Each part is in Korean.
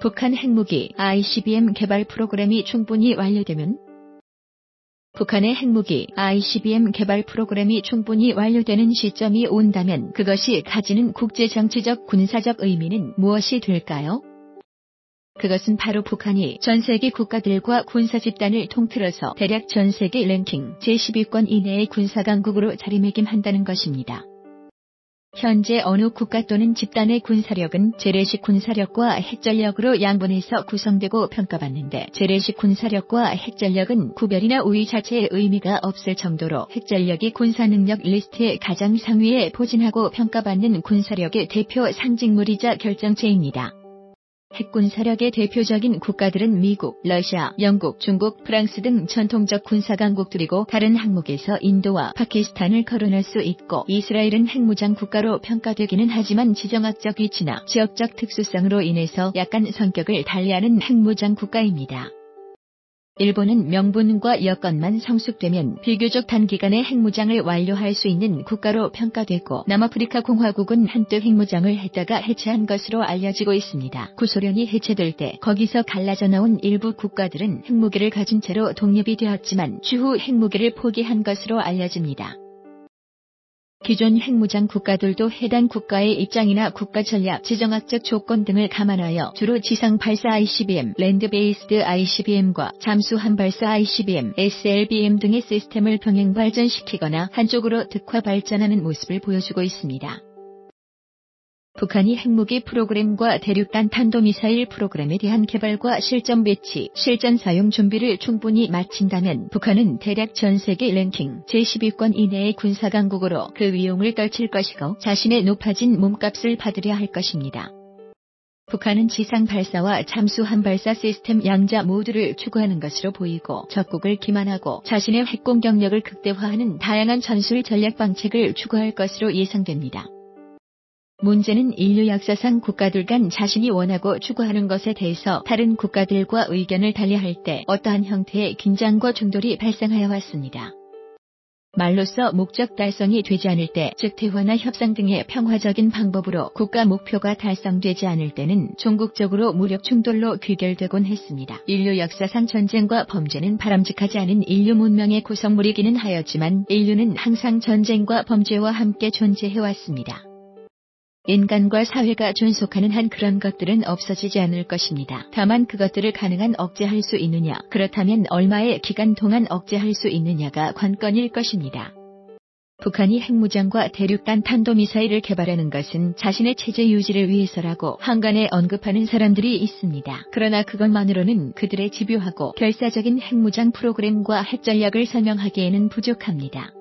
북한 핵무기 ICBM 개발 프로그램이 충분히 완료되면 북한의 핵무기 ICBM 개발 프로그램이 충분히 완료되는 시점이 온다면 그것이 가지는 국제정치적 군사적 의미는 무엇이 될까요? 그것은 바로 북한이 전 세계 국가들과 군사 집단을 통틀어서 대략 전 세계 랭킹 제10위권 이내의 군사강국으로 자리매김한다는 것입니다. 현재 어느 국가 또는 집단의 군사력은 재래식 군사력과 핵전력으로 양분해서 구성되고 평가받는데 재래식 군사력과 핵전력은 구별이나 우위 자체의 의미가 없을 정도로 핵전력이 군사능력 리스트의 가장 상위에 포진하고 평가받는 군사력의 대표 상징물이자 결정체입니다. 핵군사력의 대표적인 국가들은 미국, 러시아, 영국, 중국, 프랑스 등 전통적 군사강국들이고 다른 항목에서 인도와 파키스탄을 거론할 수 있고 이스라엘은 핵무장 국가로 평가되기는 하지만 지정학적 위치나 지역적 특수성으로 인해서 약간 성격을 달리하는 핵무장 국가입니다. 일본은 명분과 여건만 성숙되면 비교적 단기간에 핵무장을 완료할 수 있는 국가로 평가되고 남아프리카 공화국은 한때 핵무장을 했다가 해체한 것으로 알려지고 있습니다. 구소련이 해체될 때 거기서 갈라져 나온 일부 국가들은 핵무기를 가진 채로 독립이 되었지만 추후 핵무기를 포기한 것으로 알려집니다. 기존 핵무장 국가들도 해당 국가의 입장이나 국가 전략, 지정학적 조건 등을 감안하여 주로 지상 발사 ICBM, 랜드 베이스드 ICBM과 잠수함 발사 ICBM, SLBM 등의 시스템을 병행 발전시키거나 한쪽으로 특화 발전하는 모습을 보여주고 있습니다. 북한이 핵무기 프로그램과 대륙간 탄도미사일 프로그램에 대한 개발과 실전 배치, 실전 사용 준비를 충분히 마친다면 북한은 대략 전 세계 랭킹 제10위권 이내의 군사강국으로 그 위용을 떨칠 것이고 자신의 높아진 몸값을 받으려 할 것입니다. 북한은 지상 발사와 잠수함 발사 시스템 양자 모두를 추구하는 것으로 보이고 적국을 기만하고 자신의 핵공격력을 극대화하는 다양한 전술 전략 방책을 추구할 것으로 예상됩니다. 문제는 인류 역사상 국가들 간 자신이 원하고 추구하는 것에 대해서 다른 국가들과 의견을 달리할 때 어떠한 형태의 긴장과 충돌이 발생하여 왔습니다. 말로써 목적 달성이 되지 않을 때, 즉 대화나 협상 등의 평화적인 방법으로 국가 목표가 달성되지 않을 때는 종국적으로 무력 충돌로 귀결되곤 했습니다. 인류 역사상 전쟁과 범죄는 바람직하지 않은 인류 문명의 구성물이기는 하였지만 인류는 항상 전쟁과 범죄와 함께 존재해왔습니다. 인간과 사회가 존속하는 한 그런 것들은 없어지지 않을 것입니다. 다만 그것들을 가능한 억제할 수 있느냐, 그렇다면 얼마의 기간 동안 억제할 수 있느냐가 관건일 것입니다. 북한이 핵무장과 대륙간 탄도미사일을 개발하는 것은 자신의 체제 유지를 위해서라고 한간에 언급하는 사람들이 있습니다. 그러나 그것만으로는 그들의 집요하고 결사적인 핵무장 프로그램과 핵전략을 설명하기에는 부족합니다.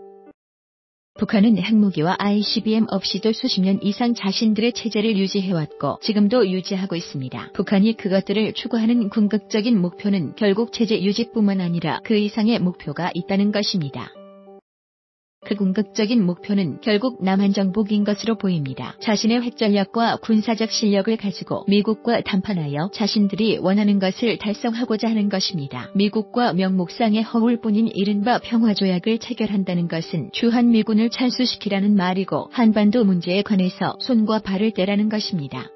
북한은 핵무기와 ICBM 없이도 수십 년 이상 자신들의 체제를 유지해왔고 지금도 유지하고 있습니다. 북한이 그것들을 추구하는 궁극적인 목표는 결국 체제 유지뿐만 아니라 그 이상의 목표가 있다는 것입니다. 그 궁극적인 목표는 결국 남한 정복인 것으로 보입니다. 자신의 핵전력과 군사적 실력을 가지고 미국과 담판하여 자신들이 원하는 것을 달성하고자 하는 것입니다. 미국과 명목상의 허울뿐인 이른바 평화조약을 체결한다는 것은 주한미군을 철수시키라는 말이고 한반도 문제에 관해서 손과 발을 떼라는 것입니다.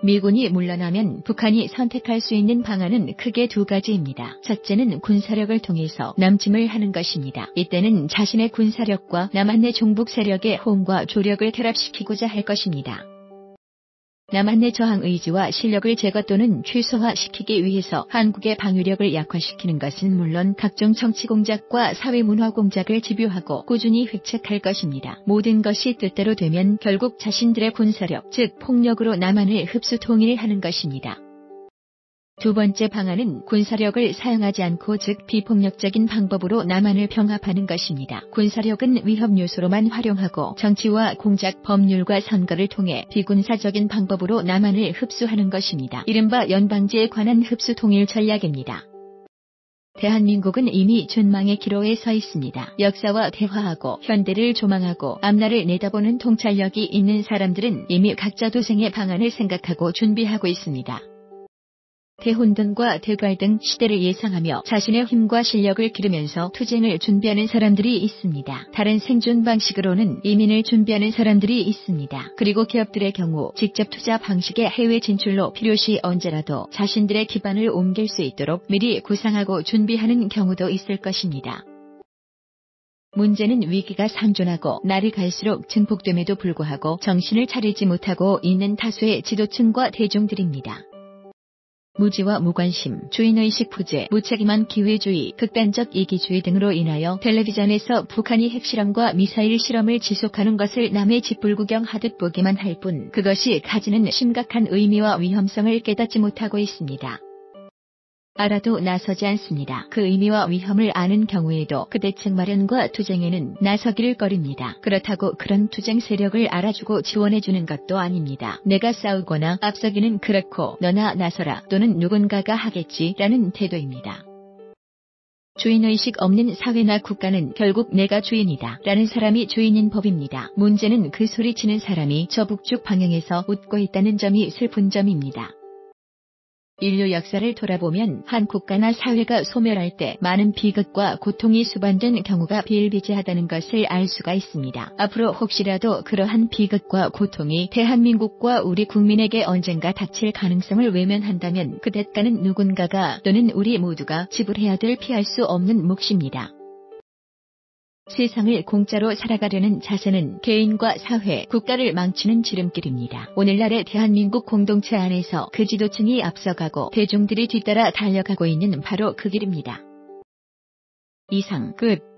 미군이 물러나면 북한이 선택할 수 있는 방안은 크게 두 가지입니다. 첫째는 군사력을 통해서 남침을 하는 것입니다. 이때는 자신의 군사력과 남한내 종북 세력의 호응과 조력을 결합시키고자 할 것입니다. 남한내 저항 의지와 실력을 제거 또는 최소화시키기 위해서 한국의 방위력을 약화시키는 것은 물론 각종 정치 공작과 사회문화 공작을 집요하고 꾸준히 획책할 것입니다. 모든 것이 뜻대로 되면 결국 자신들의 군사력, 즉 폭력으로 남한을 흡수 통일하는 것입니다. 두 번째 방안은 군사력을 사용하지 않고 즉 비폭력적인 방법으로 남한을 병합하는 것입니다. 군사력은 위협 요소로만 활용하고 정치와 공작, 법률과 선거를 통해 비군사적인 방법으로 남한을 흡수하는 것입니다. 이른바 연방제에 관한 흡수 통일 전략입니다. 대한민국은 이미 전망의 기로에 서 있습니다. 역사와 대화하고 현대를 조망하고 앞날을 내다보는 통찰력이 있는 사람들은 이미 각자 도생의 방안을 생각하고 준비하고 있습니다. 대혼돈과 대갈등 시대를 예상하며 자신의 힘과 실력을 기르면서 투쟁을 준비하는 사람들이 있습니다. 다른 생존 방식으로는 이민을 준비하는 사람들이 있습니다. 그리고 기업들의 경우 직접 투자 방식의 해외 진출로 필요시 언제라도 자신들의 기반을 옮길 수 있도록 미리 구상하고 준비하는 경우도 있을 것입니다. 문제는 위기가 상존하고 날이 갈수록 증폭됨에도 불구하고 정신을 차리지 못하고 있는 다수의 지도층과 대중들입니다. 무지와 무관심, 주인의식 부재, 무책임한 기회주의, 극단적 이기주의 등으로 인하여 텔레비전에서 북한이 핵실험과 미사일 실험을 지속하는 것을 남의 짓불구경하듯 보기만 할 뿐 그것이 가지는 심각한 의미와 위험성을 깨닫지 못하고 있습니다. 알아도 나서지 않습니다. 그 의미와 위험을 아는 경우에도 그 대책 마련과 투쟁에는 나서기를 꺼립니다. 그렇다고 그런 투쟁 세력을 알아주고 지원해주는 것도 아닙니다. 내가 싸우거나 앞서기는 그렇고 너나 나서라 또는 누군가가 하겠지라는 태도입니다. 주인의식 없는 사회나 국가는 결국 내가 주인이다 라는 사람이 주인인 법입니다. 문제는 그 소리치는 사람이 저 북쪽 방향에서 웃고 있다는 점이 슬픈 점입니다. 인류 역사를 돌아보면 한 국가나 사회가 소멸할 때 많은 비극과 고통이 수반된 경우가 비일비재하다는 것을 알 수가 있습니다. 앞으로 혹시라도 그러한 비극과 고통이 대한민국과 우리 국민에게 언젠가 닥칠 가능성을 외면한다면 그 대가는 누군가가 또는 우리 모두가 지불해야 될 피할 수 없는 몫입니다. 세상을 공짜로 살아가려는 자세는 개인과 사회, 국가를 망치는 지름길입니다. 오늘날의 대한민국 공동체 안에서 그 지도층이 앞서가고 대중들이 뒤따라 달려가고 있는 바로 그 길입니다. 이상 끝.